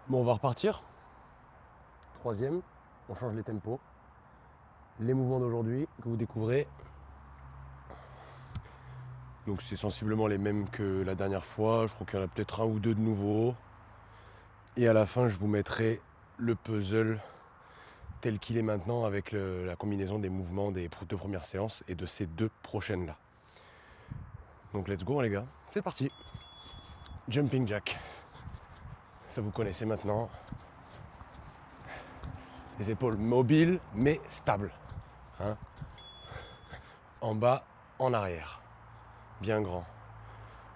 Bon, on va repartir. Troisième, on change les tempos. Les mouvements d'aujourd'hui que vous découvrez. Donc c'est sensiblement les mêmes que la dernière fois. Je crois qu'il y en a peut-être un ou deux de nouveaux. Et à la fin, je vous mettrai le puzzle tel qu'il est maintenant avec la combinaison des mouvements des deux premières séances et de ces deux prochaines là. Donc let's go les gars, c'est parti. Jumping jack. Ça vous connaissez maintenant. Les épaules mobiles mais stables. Hein, en bas, en arrière. Bien grand.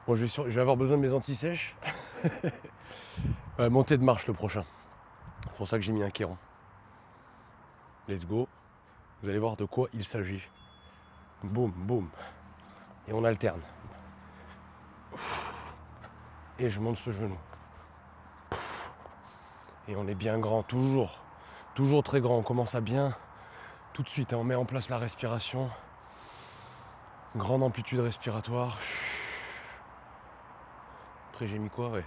Bon, je vais avoir besoin de mes anti-sèches. Montée de marche le prochain. C'est pour ça que j'ai mis un kéron. Let's go. Vous allez voir de quoi il s'agit. Boum, boum. Et on alterne. Et je monte ce genou. Et on est bien grand, toujours. Toujours très grand. On commence à bien tout de suite. On met en place la respiration. Grande amplitude respiratoire. Après j'ai mis quoi, ouais.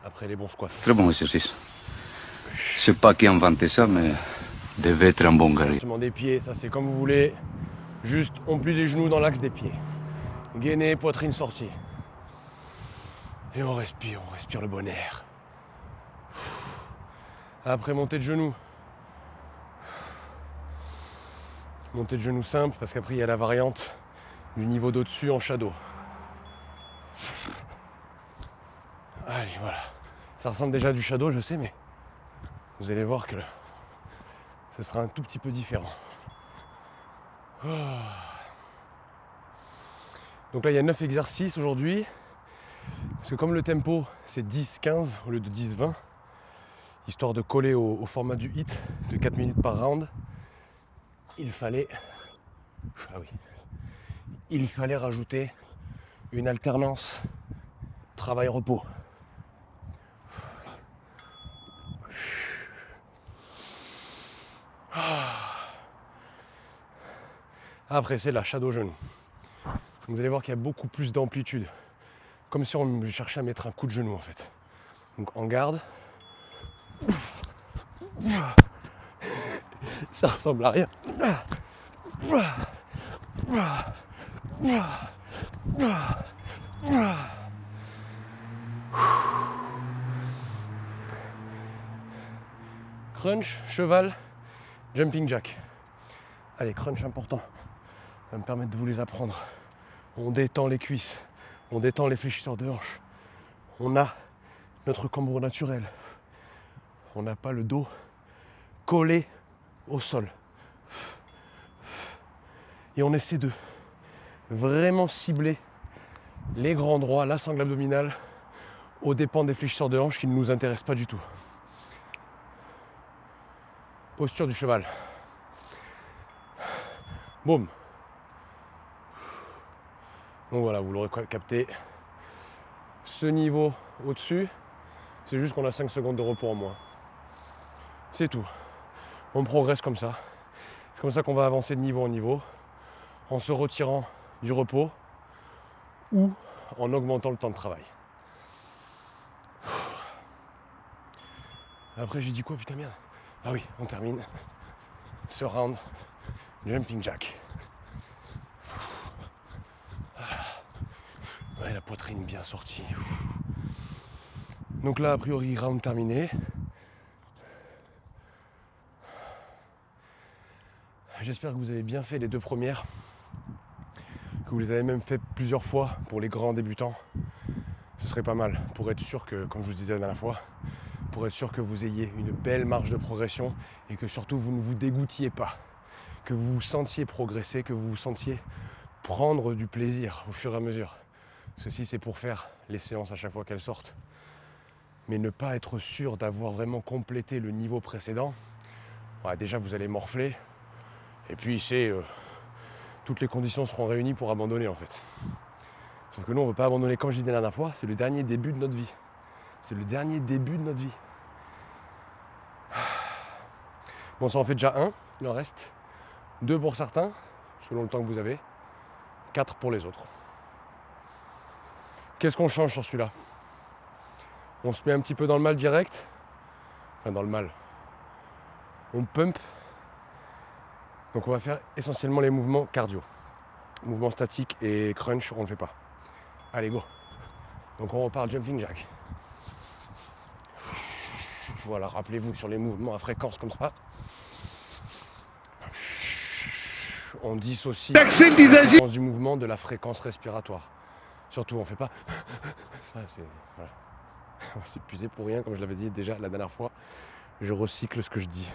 Après les bons squats. Très bon exercice. Je sais pas qui a inventé ça, mais devait être un bon guerrier. Des pieds, ça c'est comme vous voulez. Juste on plie les genoux dans l'axe des pieds. Gainée, poitrine sortie. Et on respire le bon air. Après montée de genoux. Montée de genoux simple parce qu'après il y a la variante du niveau d'au-dessus en shadow. Allez, voilà. Ça ressemble déjà à du shadow, je sais, mais vous allez voir que ce sera un tout petit peu différent. Oh. Donc là, il y a 9 exercices aujourd'hui. Parce que comme le tempo, c'est 10-15 au lieu de 10-20, histoire de coller au format du HIIT de 4 minutes par round, il fallait rajouter une alternance travail-repos. Après, c'est la shadow genou. Vous allez voir qu'il y a beaucoup plus d'amplitude. Comme si on cherchait à mettre un coup de genou en fait. Donc en garde. Ça ressemble à rien. Crunch, cheval, jumping jack. Allez, crunch important. Ça va me permettre de vous les apprendre. On détend les cuisses, on détend les fléchisseurs de hanches. On a notre cambrure naturel. On n'a pas le dos collé au sol. Et on essaie de vraiment cibler les grands droits, la sangle abdominale, aux dépens des fléchisseurs de hanches qui ne nous intéressent pas du tout. Posture du cheval. Boum. Donc voilà, vous l'aurez capté. Ce niveau au-dessus, c'est juste qu'on a 5 secondes de repos en moins. C'est tout. On progresse comme ça. C'est comme ça qu'on va avancer de niveau en niveau, en se retirant du repos ou en augmentant le temps de travail. Après j'ai dit quoi, putain merde. Ah oui, on termine ce round jumping jack. Ouais, la poitrine bien sortie. Donc là, a priori, round terminé. J'espère que vous avez bien fait les deux premières, que vous les avez même fait plusieurs fois pour les grands débutants. Ce serait pas mal pour être sûr que, comme je vous disais la dernière fois, pour être sûr que vous ayez une belle marge de progression et que surtout vous ne vous dégoûtiez pas, que vous vous sentiez progresser, que vous vous sentiez prendre du plaisir au fur et à mesure. Ceci c'est pour faire les séances à chaque fois qu'elles sortent. Mais ne pas être sûr d'avoir vraiment complété le niveau précédent, ouais, déjà vous allez morfler. Et puis toutes les conditions seront réunies pour abandonner en fait. Sauf que nous on ne veut pas abandonner, comme je disais la dernière fois, c'est le dernier début de notre vie. C'est le dernier début de notre vie. Bon, ça en fait déjà un, il en reste 2 pour certains, selon le temps que vous avez, 4 pour les autres. Qu'est-ce qu'on change sur celui-là? On se met un petit peu dans le mal direct. Enfin dans le mal. On pump. Donc on va faire essentiellement les mouvements cardio. Mouvements statiques et crunch, on ne le fait pas. Allez, go. Donc on repart jumping jack. Voilà, rappelez-vous sur les mouvements à fréquence comme ça. On dissocie la fréquence du mouvement de la fréquence respiratoire. Surtout, on ne fait pas. Voilà. On va s'épuiser pour rien, comme je l'avais dit déjà la dernière fois. Je recycle ce que je dis.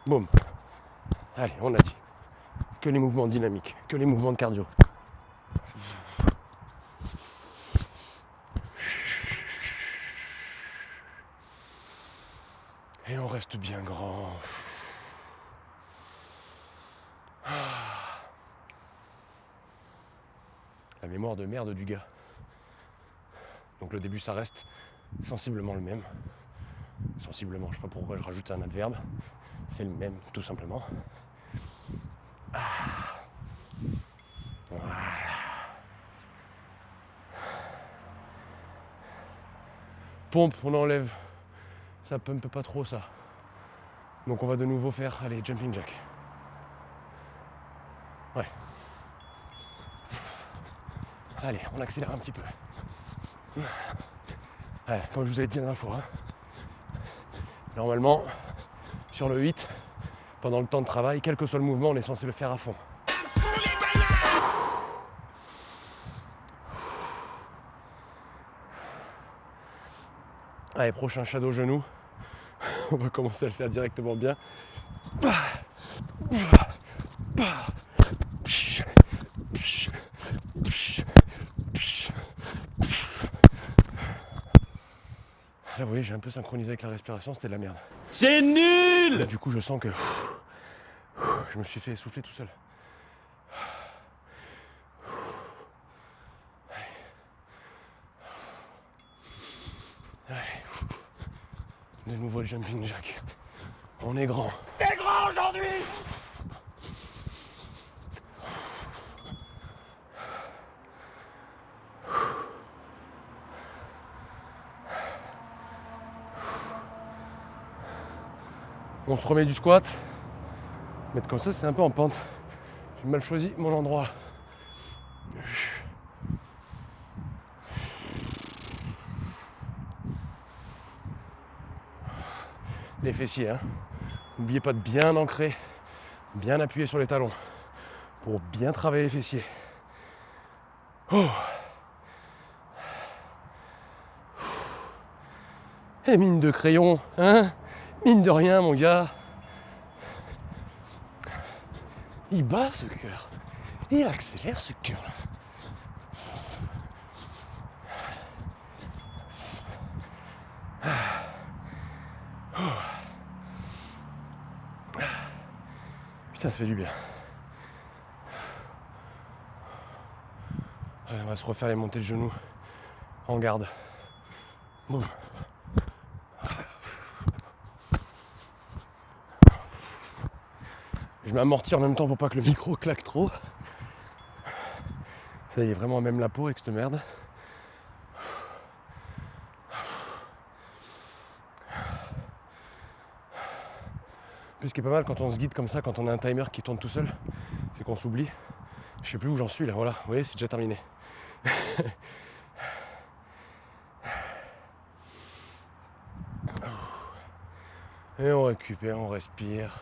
Boum. Allez, on a dit. Que les mouvements dynamiques, que les mouvements de cardio. Et on reste bien grand. La mémoire de merde du gars. Donc le début ça reste sensiblement le même. Sensiblement, je sais pas pourquoi je rajoute un adverbe. C'est le même, tout simplement. Voilà. Pompe, on enlève. Ça pumpe pas trop ça. Donc on va de nouveau faire, allez, jumping jack. Ouais. Allez, on accélère un petit peu. Ouais, comme je vous avais dit la dernière fois. Normalement, sur le 8, pendant le temps de travail, quel que soit le mouvement, on est censé le faire à fond. Allez, prochain shadow genou. On va commencer à le faire directement bien. Là, vous voyez, j'ai un peu synchronisé avec la respiration, c'était de la merde. C'est nul! Là, du coup, je sens que je me suis fait essouffler tout seul. Allez. De nouveau le jumping jack. On est grand. T'es grand aujourd'hui! On se remet du squat. Mettre comme ça, c'est un peu en pente. J'ai mal choisi mon endroit. Les fessiers, hein. N'oubliez pas de bien ancrer, bien appuyer sur les talons pour bien travailler les fessiers. Oh. Et mine de crayon, hein, mine de rien, mon gars. Il bat ce cœur. Il accélère ce cœur là. Putain, ça fait du bien. Allez, on va se refaire les montées de genoux en garde. Boum. Je m'amortis en même temps pour pas que le micro claque trop. Ça y est, vraiment même la peau avec cette merde. Puis ce qui est pas mal quand on se guide comme ça, quand on a un timer qui tourne tout seul, c'est qu'on s'oublie. Je sais plus où j'en suis là, voilà, vous voyez, c'est déjà terminé. Et on récupère, on respire.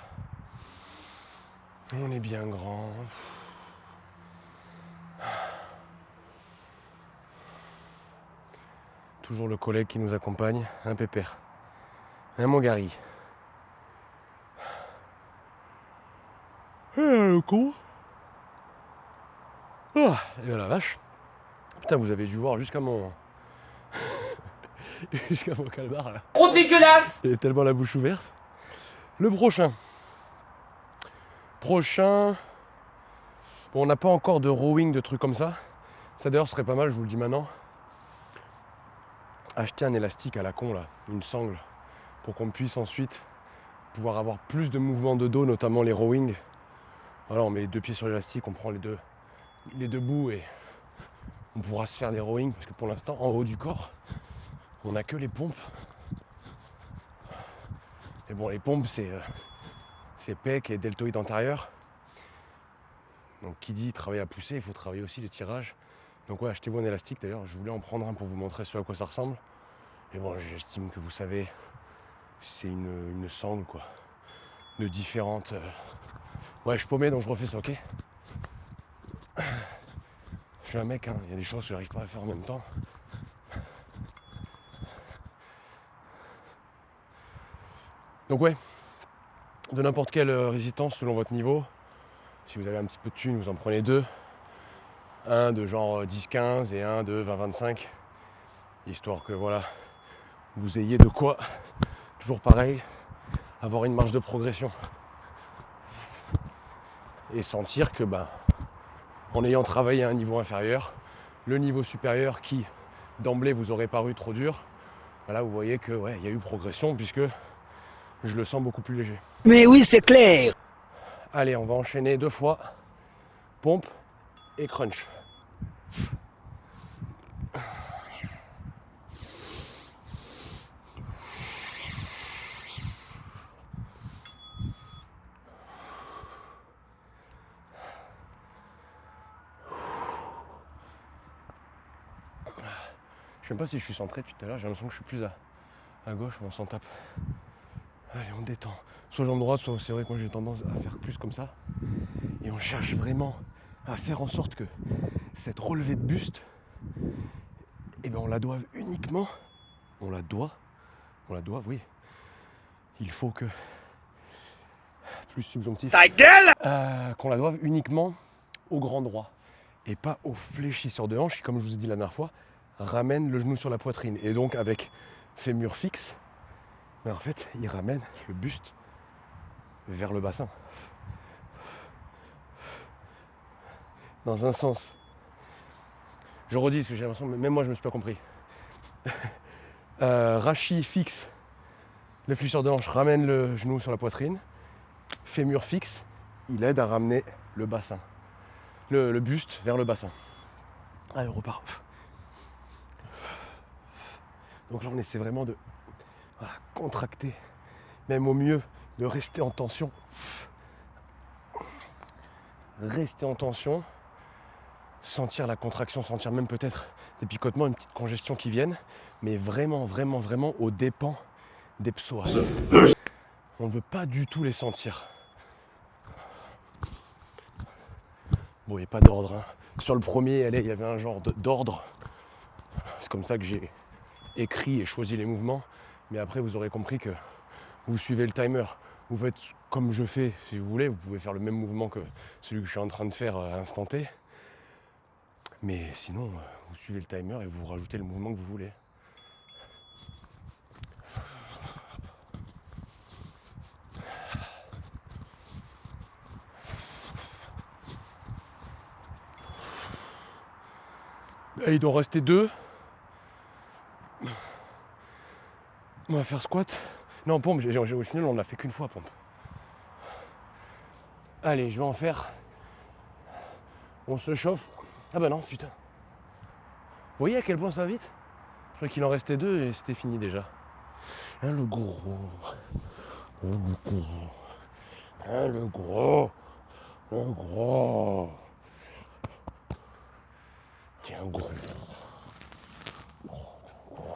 On est bien grand. Toujours le collègue qui nous accompagne, un pépère. Un mon Gary. Le con. Oh, et ben la vache. Putain, vous avez dû voir jusqu'à mon... jusqu'à mon calbar là. Trop dégueulasse! J'ai tellement la bouche ouverte. Le prochain. Bon, on n'a pas encore de rowing, de trucs comme ça. Ça d'ailleurs serait pas mal, je vous le dis maintenant. Acheter un élastique à la con là, une sangle, pour qu'on puisse ensuite pouvoir avoir plus de mouvements de dos, notamment les rowing. Voilà, on met les deux pieds sur l'élastique, on prend les deux bouts et on pourra se faire des rowing parce que pour l'instant, en haut du corps, on n'a que les pompes. Et bon, les pompes, c'est pec et deltoïde antérieur. Donc qui dit travailler à pousser, il faut travailler aussi les tirages. Donc ouais, achetez-vous un élastique d'ailleurs, je voulais en prendre un pour vous montrer ce à quoi ça ressemble. Et bon, j'estime que vous savez, c'est une sangle quoi, de différentes... Ouais, je suis paumé donc je refais ça, ok? Je suis un mec, hein, il y a des choses que j'arrive pas à faire en même temps. Donc ouais, de n'importe quelle résistance selon votre niveau. Si vous avez un petit peu de thune, vous en prenez deux. Un de genre 10-15 et un de 20-25. Histoire que voilà, vous ayez de quoi, toujours pareil, avoir une marge de progression. Et sentir que en ayant travaillé à un niveau inférieur, le niveau supérieur qui d'emblée vous aurait paru trop dur, là vous voyez que ouais, il y a eu progression puisque je le sens beaucoup plus léger. Mais oui, c'est clair. Allez, on va enchaîner 2 fois pompe et crunch. Je sais même pas si je suis centré depuis tout à l'heure, j'ai l'impression que je suis plus à gauche, mais on s'en tape. Allez, on détend. Soit jambe droite, soit c'est vrai que moi j'ai tendance à faire plus comme ça. Et on cherche vraiment à faire en sorte que cette relevée de buste, on la doive uniquement, oui. Il faut que, plus subjonctif, Ta gueule! qu'on la doive uniquement au grand droit et pas au fléchisseur de hanche qui, comme je vous ai dit la dernière fois, ramène le genou sur la poitrine. Et donc avec fémur fixe, mais en fait, il ramène le buste vers le bassin. Dans un sens. Je redis parce que j'ai l'impression, même moi je me suis pas compris. Rachis fixe, le fléchisseur de hanche ramène le genou sur la poitrine. Fémur fixe, il aide à ramener le bassin. Le buste vers le bassin. Allez, on repart. Donc là, on essaie vraiment de contracter, même au mieux, de rester en tension. Rester en tension, sentir la contraction, sentir même peut-être des picotements, une petite congestion qui viennent, mais vraiment, vraiment, vraiment aux dépens des psoas. On ne veut pas du tout les sentir. Bon, il n'y a pas d'ordre. Hein. Sur le premier, il y avait un genre d'ordre. C'est comme ça que j'ai écrit et choisi les mouvements. Mais après, vous aurez compris que vous suivez le timer. Vous faites comme je fais, si vous voulez. Vous pouvez faire le même mouvement que celui que je suis en train de faire à l'instant T. Mais sinon, vous suivez le timer et vous rajoutez le mouvement que vous voulez. Et il doit en rester 2. On va faire squat. Non, pompe, au final, on l'a fait qu'une fois, pompe. Allez, je vais en faire. On se chauffe. Ah bah non, putain. Vous voyez à quel point ça va vite? Je croyais qu'il en restait 2 et c'était fini déjà. Hein, le gros. Le gros. Hein, le gros. Le gros. Tiens, gros.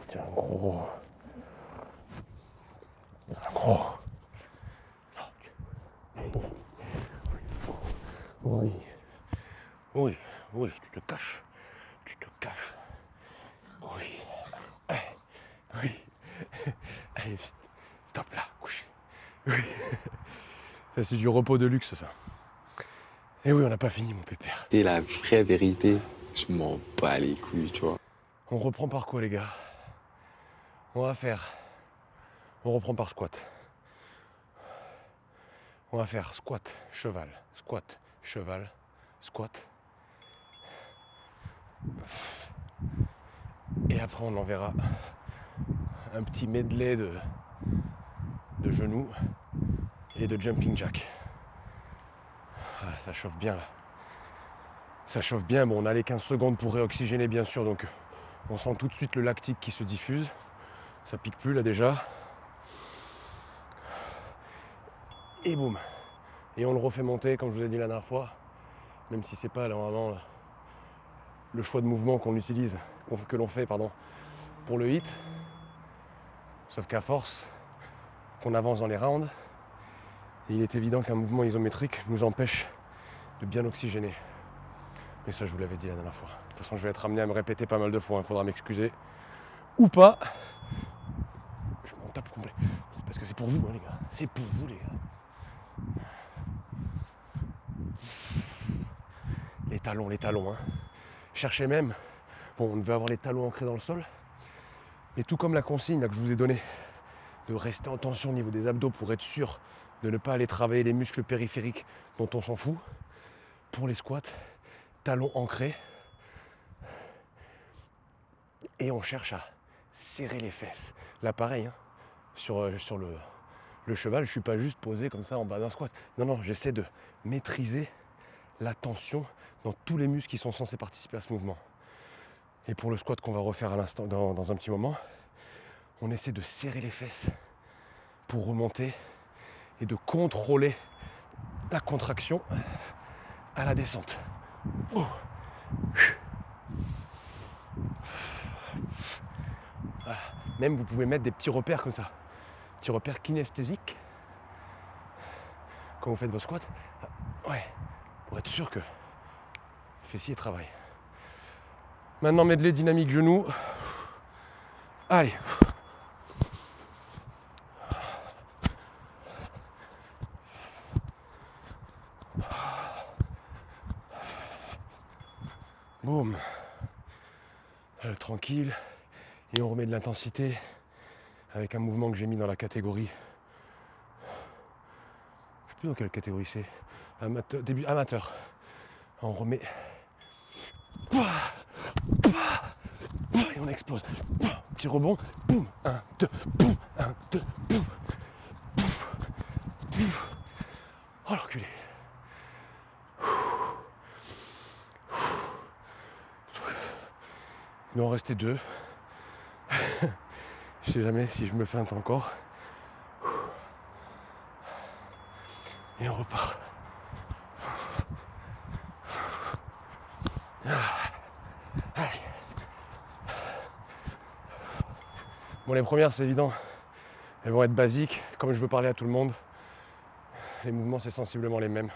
Tiens, gros. Gros. Oui. Oui, oui, tu te caches. Tu te caches. Oui. Oui. Allez, stop là, couché. Oui. Ça, c'est du repos de luxe, ça. Et oui, on n'a pas fini, mon pépère. C'est la vraie vérité. Je m'en bats les couilles, tu vois. On reprend par quoi, les gars? On reprend par squat. On va faire squat, cheval, squat, cheval, squat. Et après, on enverra un petit medley de genoux et de jumping jack. Ah, ça chauffe bien là. Ça chauffe bien, bon on a les 15 secondes pour réoxygéner bien sûr, donc on sent tout de suite le lactique qui se diffuse. Ça pique plus là déjà. Et boum. Et on le refait monter comme je vous ai dit la dernière fois, même si c'est pas normalement le choix de mouvement qu'on utilise, que l'on fait pour le hit. Sauf qu'à force qu'on avance dans les rounds, il est évident qu'un mouvement isométrique nous empêche de bien oxygéner. Mais ça je vous l'avais dit la dernière fois. De toute façon je vais être amené à me répéter pas mal de fois, il faudra m'excuser. Ou pas. Je m'en tape complet. C'est parce que c'est pour vous les gars. C'est pour vous les gars. Les talons. Hein. Cherchez même. Bon, on devait avoir les talons ancrés dans le sol. Mais tout comme la consigne là, que je vous ai donnée, de rester en tension au niveau des abdos pour être sûr de ne pas aller travailler les muscles périphériques dont on s'en fout. Pour les squats, talons ancrés. Et on cherche à serrer les fesses. Là pareil, hein, sur le cheval, je ne suis pas juste posé comme ça en bas d'un squat. Non, j'essaie de maîtriser la tension dans tous les muscles qui sont censés participer à ce mouvement. Et pour le squat qu'on va refaire à l'instant, dans un petit moment, on essaie de serrer les fesses pour remonter et de contrôler la contraction à la descente. Oh. Voilà. Même vous pouvez mettre des petits repères comme ça, petits repères kinesthésiques quand vous faites vos squats, ouais, pour être sûr que le fessier travaille. Maintenant medley dynamique genou. Allez. Boum. Tranquille. Et on remet de l'intensité avec un mouvement que j'ai mis dans la catégorie. Je sais plus dans quelle catégorie c'est. Début amateur. On remet. Et on explose. Petit rebond. Boum. 1, 2, boum. 1, 2, boum. Oh l'enculé. Il doit en rester 2. Je sais jamais si je me feinte encore. Et on repart. Allez. Bon, les premières, c'est évident. Elles vont être basiques. Comme je veux parler à tout le monde, les mouvements, c'est sensiblement les mêmes.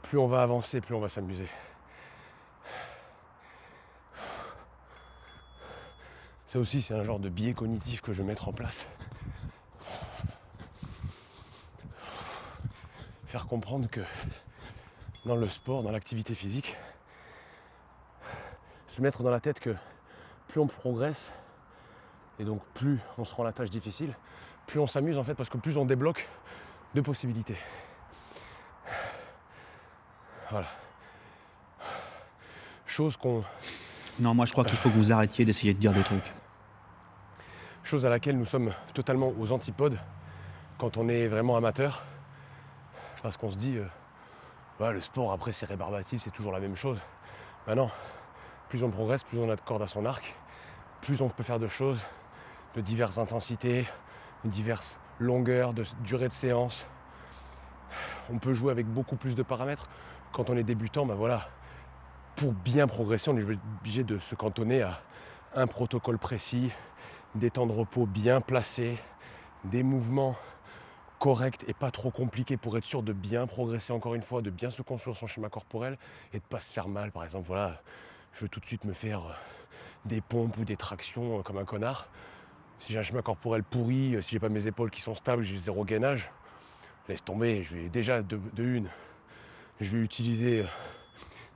Plus on va avancer, plus on va s'amuser. Ça aussi, c'est un genre de biais cognitif que je vais mettre en place. Faire comprendre que dans le sport, dans l'activité physique, se mettre dans la tête que plus on progresse, et donc plus on se rend la tâche difficile, plus on s'amuse en fait, parce que plus on débloque de possibilités. Voilà. Chose qu'on... Non, moi je crois qu'il faut que vous arrêtiez d'essayer de dire des trucs. Chose à laquelle nous sommes totalement aux antipodes quand on est vraiment amateur. Parce qu'on se dit, le sport après c'est rébarbatif, c'est toujours la même chose. Ben non, plus on progresse, plus on a de cordes à son arc, plus on peut faire de choses, de diverses intensités, de diverses longueurs, de durée de séance. On peut jouer avec beaucoup plus de paramètres. Quand on est débutant, ben voilà, pour bien progresser, on est obligé de se cantonner à un protocole précis, des temps de repos bien placés, des mouvements corrects et pas trop compliqués pour être sûr de bien progresser encore une fois, de bien se construire son schéma corporel et de ne pas se faire mal. Par exemple, voilà, je veux tout de suite me faire des pompes ou des tractions comme un connard. Si j'ai un schéma corporel pourri, si j'ai pas mes épaules qui sont stables, j'ai zéro gainage, laisse tomber, je vais déjà de une, je vais utiliser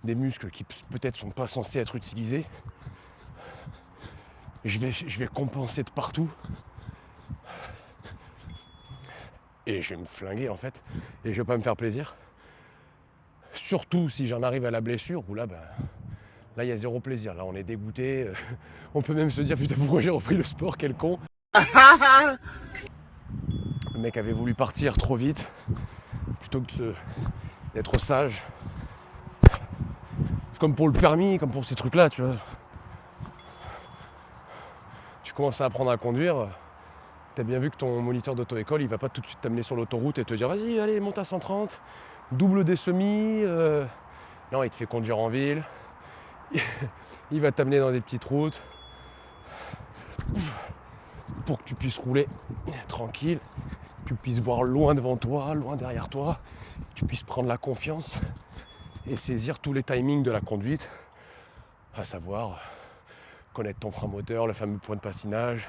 des muscles qui peut-être sont pas censés être utilisés. Je vais compenser de partout. Et je vais me flinguer en fait. Et je vais pas me faire plaisir. Surtout si j'en arrive à la blessure, où là, là il y a zéro plaisir. Là on est dégoûté. On peut même se dire putain pourquoi j'ai repris le sport, quel con. Le mec avait voulu partir trop vite. Plutôt que de se d'être sage. Comme pour le permis, comme pour ces trucs-là, tu vois. Tu commences à apprendre à conduire, tu as bien vu que ton moniteur d'auto-école, il va pas tout de suite t'amener sur l'autoroute et te dire vas-y, allez, monte à 130, double des semis. Non, il te fait conduire en ville. Il va t'amener dans des petites routes pour que tu puisses rouler tranquille, que tu puisses voir loin devant toi, loin derrière toi, que tu puisses prendre la confiance et saisir tous les timings de la conduite, à savoir connaître ton frein moteur, le fameux point de patinage,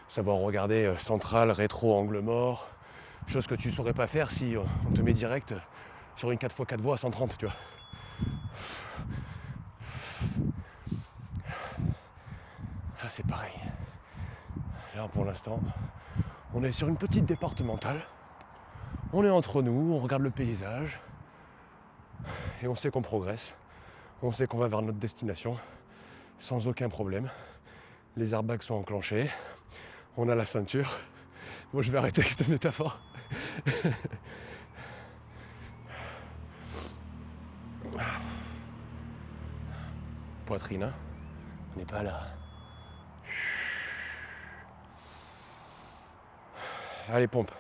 savoir regarder centrale, rétro, angle mort, chose que tu ne saurais pas faire si on te met direct sur une 4x4 voies à 130, tu vois. Là c'est pareil. Là pour l'instant, on est sur une petite départementale, on est entre nous, on regarde le paysage et on sait qu'on progresse, on sait qu'on va vers notre destination sans aucun problème. Les airbags sont enclenchés, on a la ceinture. Moi je vais arrêter avec cette métaphore. Poitrine, hein, on n'est pas là. Allez, pompe.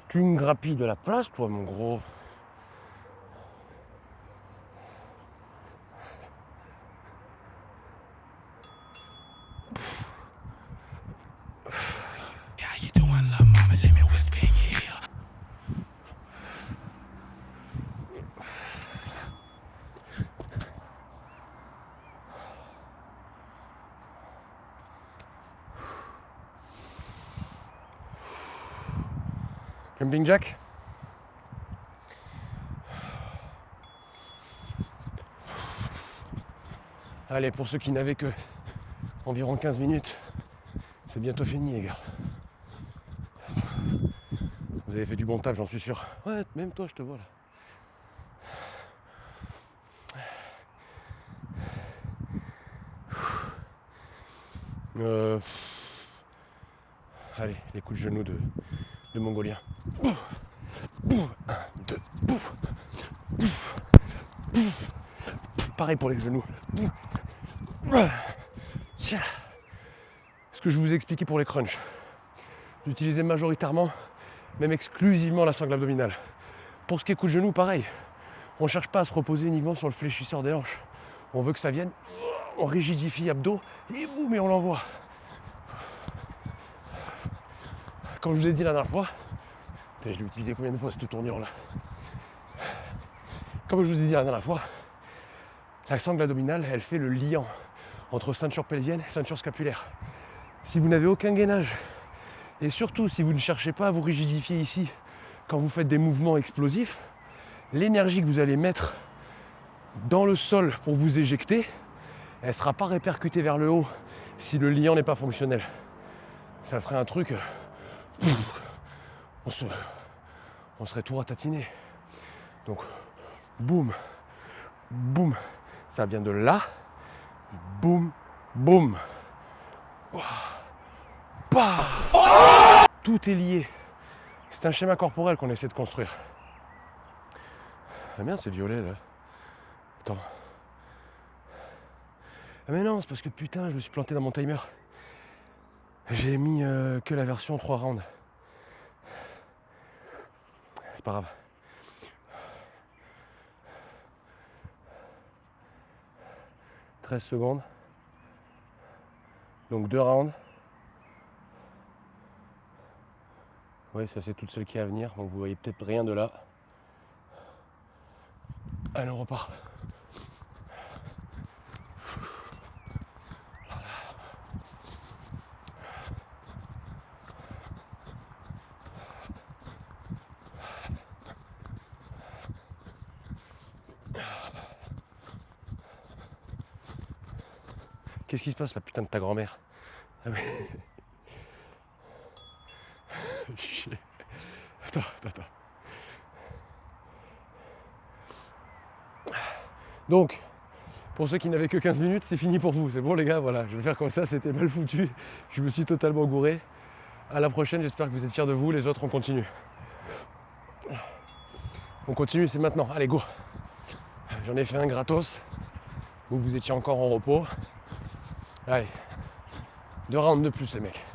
Tu me grappilles de la place, toi, mon gros. Jumping jack. Allez, pour ceux qui n'avaient que environ 15 minutes, c'est bientôt fini les gars. Vous avez fait du bon taf, j'en suis sûr. Ouais, même toi je te vois là. Allez, les coups de genoux de Mongolien. 1, 2. Pareil pour les genoux. Ce que je vous ai expliqué pour les crunchs. J'utilisais majoritairement, même exclusivement la sangle abdominale. Pour ce qui est coup de genou, pareil. On ne cherche pas à se reposer uniquement sur le fléchisseur des hanches. On veut que ça vienne, on rigidifie abdos et boum, et on l'envoie. Comme je vous ai dit la dernière fois, je l'ai utilisé combien de fois cette tournure là. Comme je vous ai dit la dernière fois, la sangle abdominale, elle fait le liant entre ceinture pelvienne et ceinture scapulaire. Si vous n'avez aucun gainage, et surtout si vous ne cherchez pas à vous rigidifier ici quand vous faites des mouvements explosifs, l'énergie que vous allez mettre dans le sol pour vous éjecter, elle ne sera pas répercutée vers le haut si le liant n'est pas fonctionnel. Ça ferait un truc... on serait tout ratatiner. Donc, boum, boum, ça vient de là, boum, boum. Bah. Tout est lié. C'est un schéma corporel qu'on essaie de construire. Ah merde, c'est violet là. Attends. Ah mais non, c'est parce que putain, je me suis planté dans mon timer. J'ai mis que la version 3 rounds. C'est pas grave. « 13 secondes. Donc 2 rounds. Oui, ça c'est toute celle qui est à venir. Donc vous voyez peut-être rien de là. Allez, on repart. Qu'est-ce qui se passe, la putain de ta grand-mère? Ah oui. Attends. Donc, pour ceux qui n'avaient que 15 minutes, c'est fini pour vous. C'est bon les gars, voilà. Je vais faire comme ça, c'était mal foutu. Je me suis totalement gouré. À la prochaine, j'espère que vous êtes fiers de vous. Les autres, on continue. On continue, c'est maintenant. Allez, go. J'en ai fait un gratos. Vous étiez encore en repos. Allez. 2 rounds de plus, les mecs.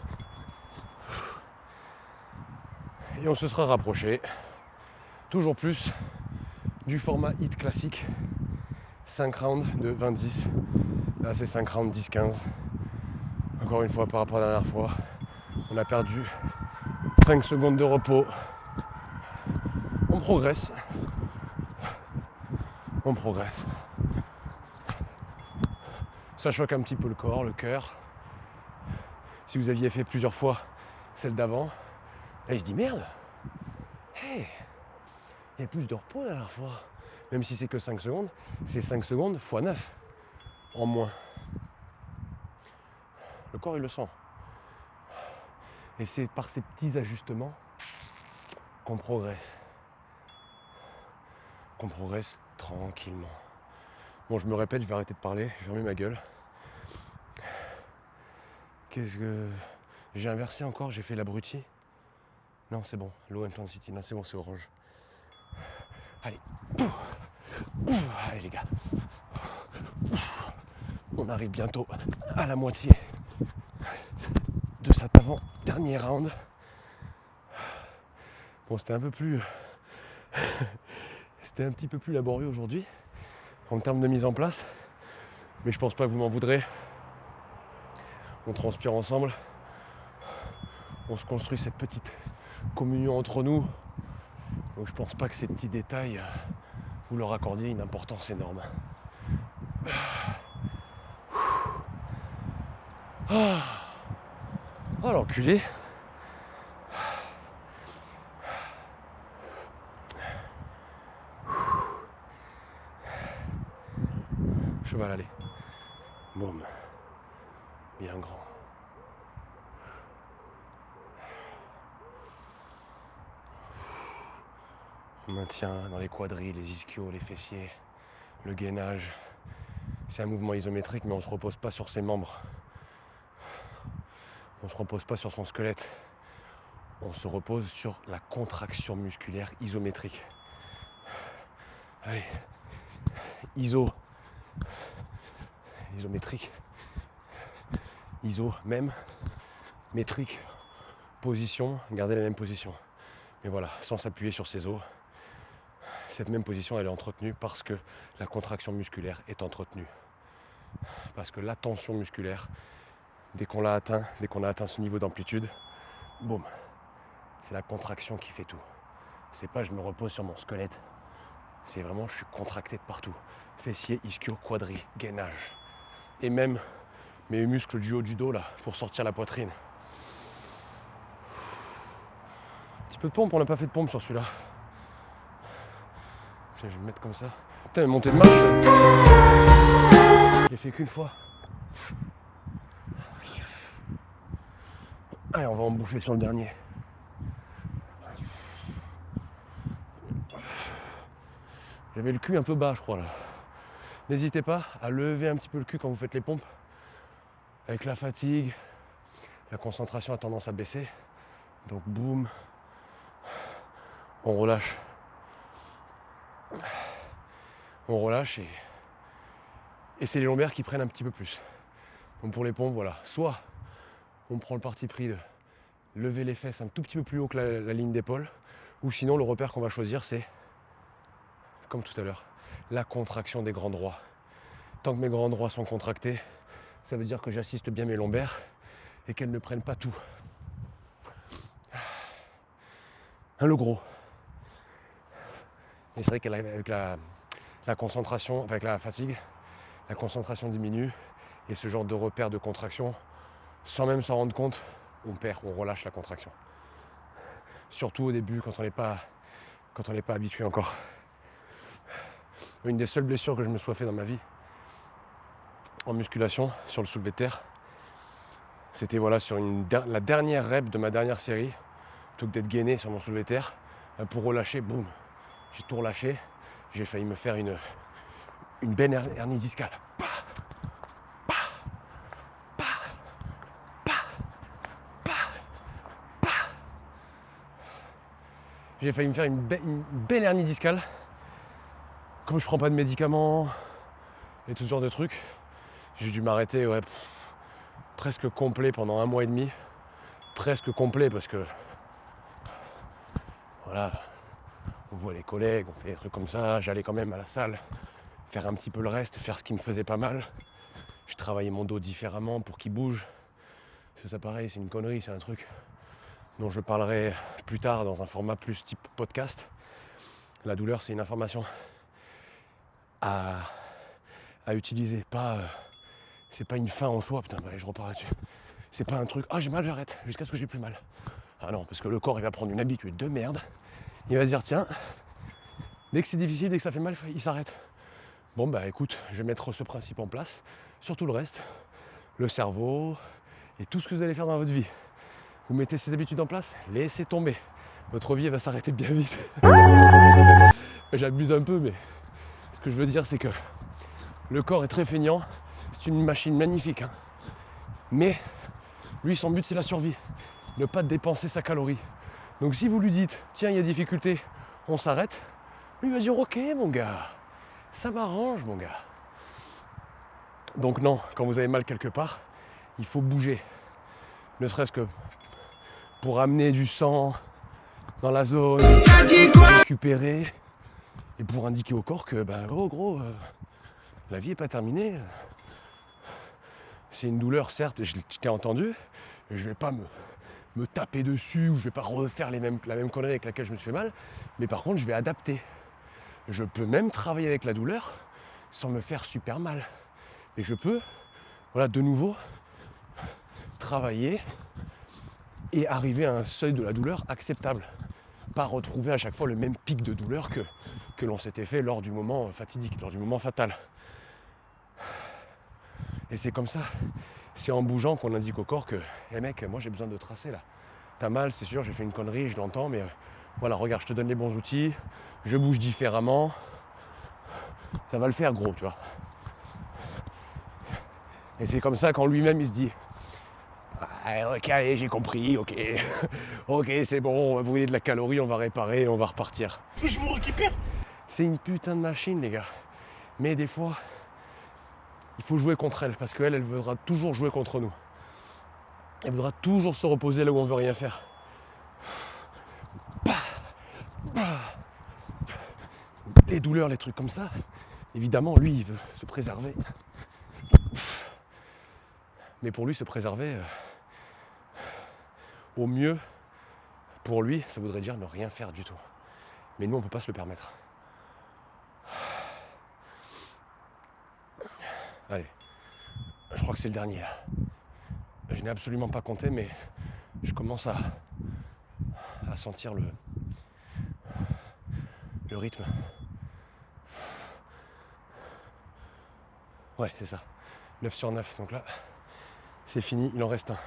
Et on se sera rapproché. Toujours plus du format hit classique. 5 rounds de 20-10. Là, c'est 5 rounds 10-15. Encore une fois, par rapport à la dernière fois, on a perdu 5 secondes de repos. On progresse. On progresse. Ça choque un petit peu le corps, le cœur. Si vous aviez fait plusieurs fois celle d'avant, là il se dit merde, hey, il y a plus de repos la dernière fois. Même si c'est que 5 secondes, c'est 5 secondes x 9 en moins. Le corps il le sent. Et c'est par ces petits ajustements qu'on progresse. Qu'on progresse tranquillement. Bon, je me répète, je vais arrêter de parler, je vais fermer ma gueule. Qu'est-ce que... J'ai inversé encore, j'ai fait l'abruti. Non, c'est bon, low intensity, non, c'est bon, c'est orange. Allez. Allez les gars. On arrive bientôt à la moitié de cet avant-dernier round. Bon, c'était un peu plus... C'était un petit peu plus laborieux aujourd'hui en termes de mise en place, mais je pense pas que vous m'en voudrez. On transpire ensemble, on se construit cette petite communion entre nous, donc je pense pas que ces petits détails vous leur accordiez une importance énorme. Oh l'enculé. Cheval, allez. Boum. Bien grand. On maintient dans les quadrilles, les ischios, les fessiers, le gainage. C'est un mouvement isométrique, mais on ne se repose pas sur ses membres. On ne se repose pas sur son squelette. On se repose sur la contraction musculaire isométrique. Allez. Isométrique. Iso, même. Métrique. Position. Garder la même position. Mais voilà, sans s'appuyer sur ses os. Cette même position, elle est entretenue parce que la contraction musculaire est entretenue. Parce que la tension musculaire, dès qu'on a atteint ce niveau d'amplitude, boum, c'est la contraction qui fait tout. C'est pas je me repose sur mon squelette. C'est vraiment je suis contracté de partout. Fessiers, ischio, quadri, gainage. Et même mes muscles du haut du dos là, pour sortir la poitrine. Un petit peu de pompe, on n'a pas fait de pompe sur celui-là. Je vais me mettre comme ça. Putain, mais montée de marche. Je l'ai fait qu'une fois. Allez, on va en bouffer sur le dernier. J'avais le cul un peu bas, je crois, là. N'hésitez pas à lever un petit peu le cul quand vous faites les pompes. Avec la fatigue, la concentration a tendance à baisser. Donc, boum, on relâche. On relâche et c'est les lombaires qui prennent un petit peu plus. Donc pour les pompes, voilà. Soit on prend le parti pris de lever les fesses un tout petit peu plus haut que la ligne d'épaule, ou sinon le repère qu'on va choisir c'est, comme tout à l'heure, la contraction des grands droits. Tant que mes grands droits sont contractés, ça veut dire que j'assiste bien mes lombaires et qu'elles ne prennent pas tout. Le gros. Et c'est vrai qu'avec la concentration, avec la fatigue, la concentration diminue et ce genre de repère de contraction, sans même s'en rendre compte, on relâche la contraction. Surtout au début quand on n'est pas habitué encore. Une des seules blessures que je me sois fait dans ma vie en musculation sur le soulevé de terre, c'était voilà sur la dernière rep de ma dernière série, plutôt que d'être gainé sur mon soulevé de terre, pour relâcher, boum, j'ai tout relâché, j'ai failli me faire une belle hernie discale. j'ai failli me faire une belle hernie discale. Comme je prends pas de médicaments et tout ce genre de trucs, j'ai dû m'arrêter presque complet pendant 1 mois et demi. Presque complet parce que voilà, on voit les collègues, on fait des trucs comme ça. J'allais quand même à la salle faire un petit peu le reste, faire ce qui me faisait pas mal. Je travaillais mon dos différemment pour qu'il bouge. C'est ça pareil, c'est une connerie, c'est un truc dont je parlerai plus tard dans un format plus type podcast. La douleur, c'est une information à utiliser, c'est pas une fin en soi. Putain, je repars là-dessus. C'est pas un truc, j'ai mal, j'arrête, jusqu'à ce que j'ai plus mal. Ah non, parce que le corps, il va prendre une habitude de merde. Il va dire, tiens, dès que c'est difficile, dès que ça fait mal, il s'arrête. Bon, écoute, je vais mettre ce principe en place sur tout le reste. Le cerveau et tout ce que vous allez faire dans votre vie. Vous mettez ces habitudes en place, laissez tomber. Votre vie, elle va s'arrêter bien vite. J'abuse un peu, mais ce que je veux dire, c'est que le corps est très feignant. C'est une machine magnifique. Mais lui, son but, c'est la survie. Ne pas dépenser sa calorie. Donc si vous lui dites, tiens, il y a difficulté, on s'arrête, lui va dire, ok, mon gars, ça m'arrange, mon gars. Donc non, quand vous avez mal quelque part, il faut bouger. Ne serait-ce que pour amener du sang dans la zone, récupérer, et pour indiquer au corps que, gros, la vie n'est pas terminée. C'est une douleur, certes, je t'ai entendu, et je vais pas me taper dessus, ou je vais pas refaire la même connerie avec laquelle je me suis fait mal, mais par contre, je vais adapter. Je peux même travailler avec la douleur sans me faire super mal. Et je peux, de nouveau, travailler et arriver à un seuil de la douleur acceptable. Pas retrouver à chaque fois le même pic de douleur que l'on s'était fait lors du moment fatidique, lors du moment fatal. Et c'est comme ça, c'est en bougeant qu'on indique au corps que mec, moi j'ai besoin de tracer là. T'as mal, c'est sûr, j'ai fait une connerie, je l'entends, mais regarde, je te donne les bons outils, je bouge différemment, ça va le faire gros, tu vois. Et c'est comme ça quand lui-même il se dit, ok, allez, j'ai compris, ok, ok, c'est bon, on va brûler de la calorie, on va réparer, on va repartir. Je me récupère. C'est une putain de machine, les gars. Mais des fois, il faut jouer contre elle, parce qu'elle voudra toujours jouer contre nous. Elle voudra toujours se reposer là où on veut rien faire. Les douleurs, les trucs comme ça, évidemment, lui, il veut se préserver. Mais pour lui, se préserver, au mieux, pour lui, ça voudrait dire ne rien faire du tout. Mais nous, on ne peut pas se le permettre. Allez, je crois que c'est le dernier là. Je n'ai absolument pas compté, mais je commence à sentir le rythme. Ouais, c'est ça. 9 sur 9. Donc là, c'est fini, il en reste un.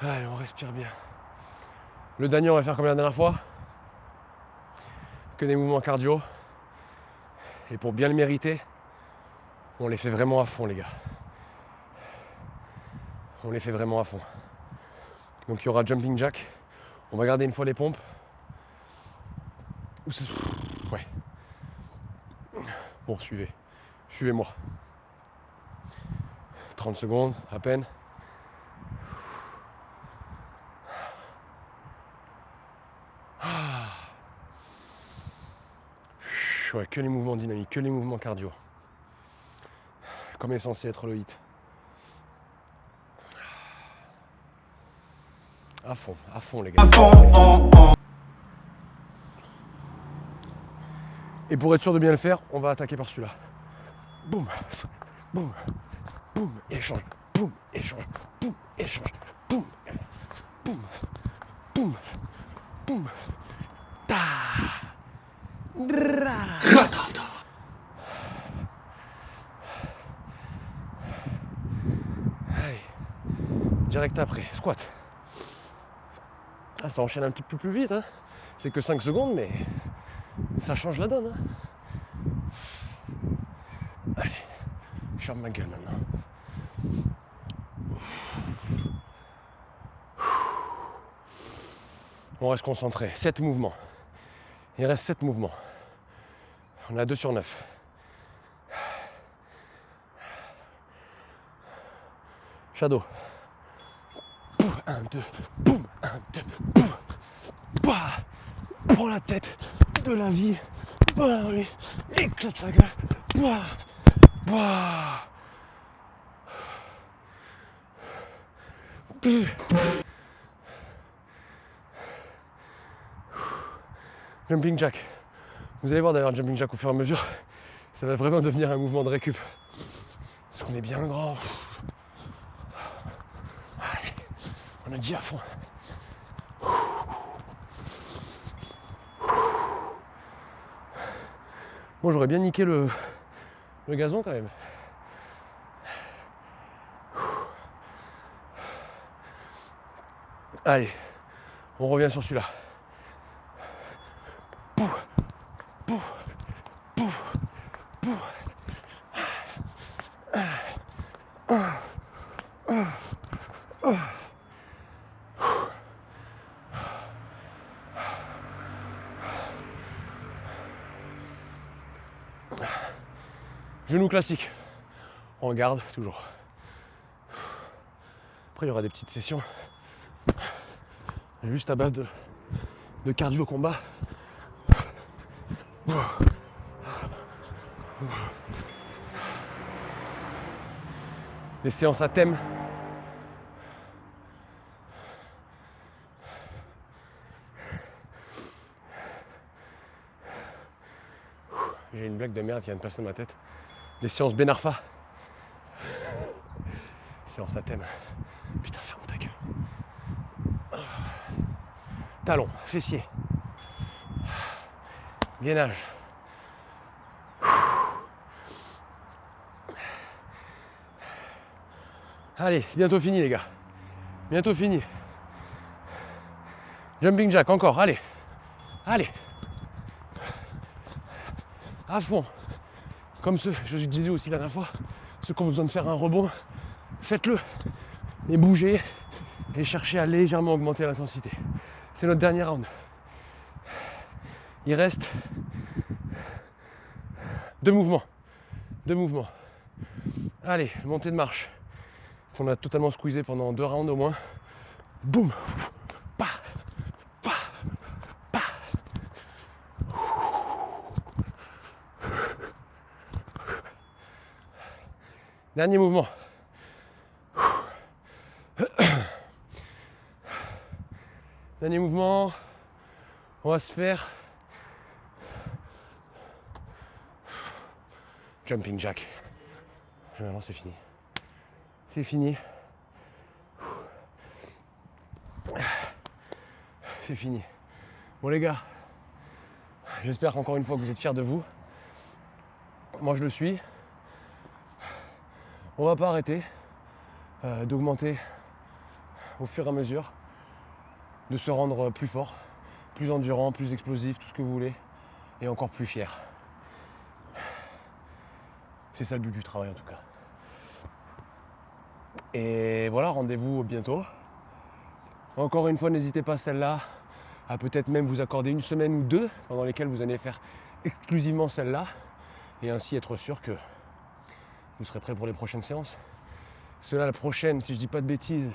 Allez, on respire bien. Le dernier, on va faire comme la dernière fois. Que des mouvements cardio. Et pour bien le mériter, on les fait vraiment à fond, les gars. On les fait vraiment à fond. Donc il y aura jumping jack. On va garder une fois les pompes. Ouais. Bon, suivez. Suivez-moi. 30 secondes, à peine. Ouais, que les mouvements dynamiques, que les mouvements cardio. Comme est censé être le hit. À fond les gars. Et pour être sûr de bien le faire, on va attaquer par celui-là. Boum, boum, boum, échange, boum, échange, boum, échange, boum, boum, boum, boum, ta. Allez, direct après, squat. Ah, ça enchaîne un petit peu plus vite, hein. C'est que 5 secondes, mais ça change la donne. Hein. Allez, je ferme ma gueule maintenant. On reste concentré. 7 mouvements. Il reste 7 mouvements. On a 2 sur 9. Shadow. 1, 2, boum, 1, 2, boum. Bah, prends la tête de la vie. Bah, oui. Éclate sa gueule. Bah, bah. Jumping jack. Vous allez voir d'ailleurs le jumping jack au fur et à mesure, ça va vraiment devenir un mouvement de récup. Parce qu'on est bien grand. Allez, on est déjà à fond. Bon, j'aurais bien niqué le gazon quand même. Allez, on revient sur celui-là. Pouf, pouf, pouf, pouf. Genou classique, on garde toujours. Après il y aura des petites sessions juste à base de cardio combat. Des séances à thème. J'ai une blague de merde qui vient de passer dans ma tête. Des séances Ben Arfa. Séance à thème. Putain, ferme ta gueule. Talon, fessier. Gainage. Allez, c'est bientôt fini les gars. Bientôt fini. Jumping jack encore, allez. Allez. À fond. Comme ceux, je vous disais aussi la dernière fois, ceux qui ont besoin de faire un rebond, faites-le. Et bougez. Et cherchez à légèrement augmenter l'intensité. C'est notre dernier round. Il reste 2 mouvements. 2 mouvements. Allez, montée de marche. Qu'on a totalement squeezé pendant 2 rounds au moins. Boum. Pa. Pa. Pa. Dernier mouvement. Dernier mouvement. On va se faire jumping jack. Et maintenant c'est fini. C'est fini. C'est fini. Bon les gars, j'espère qu'encore une fois que vous êtes fiers de vous. Moi je le suis. On va pas arrêter d'augmenter au fur et à mesure, de se rendre plus fort, plus endurant, plus explosif, tout ce que vous voulez, et encore plus fier. C'est ça le but du travail en tout cas. Et voilà, rendez-vous bientôt. Encore une fois, n'hésitez pas celle-là à peut-être même vous accorder 1 semaine ou 2 pendant lesquelles vous allez faire exclusivement celle-là et ainsi être sûr que vous serez prêt pour les prochaines séances. Cela la prochaine, si je dis pas de bêtises.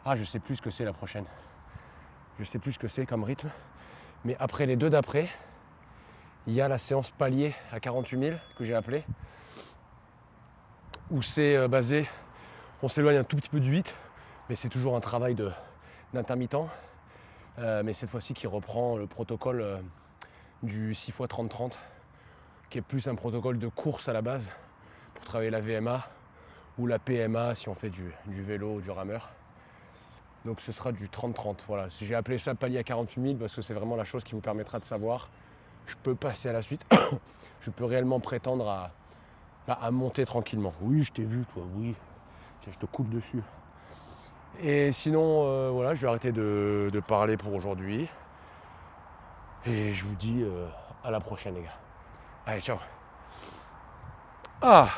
Ah, je sais plus ce que c'est la prochaine. Je sais plus ce que c'est comme rythme. Mais après les 2 d'après, il y a la séance palier à 48 000 que j'ai appelée. Où c'est basé, on s'éloigne un tout petit peu du 8, mais c'est toujours un travail d'intermittent. Mais cette fois-ci qui reprend le protocole du 6 x 30-30, qui est plus un protocole de course à la base, pour travailler la VMA ou la PMA si on fait du vélo ou du rameur. Donc ce sera du 30-30. Voilà. J'ai appelé ça palier à 48 000 parce que c'est vraiment la chose qui vous permettra de savoir. Je peux passer à la suite. Je peux réellement prétendre à monter tranquillement. Oui, je t'ai vu, toi, oui. Tiens, je te coupe dessus. Et sinon, voilà, je vais arrêter de parler pour aujourd'hui. Et je vous dis À la prochaine les gars. Allez, ciao. Ah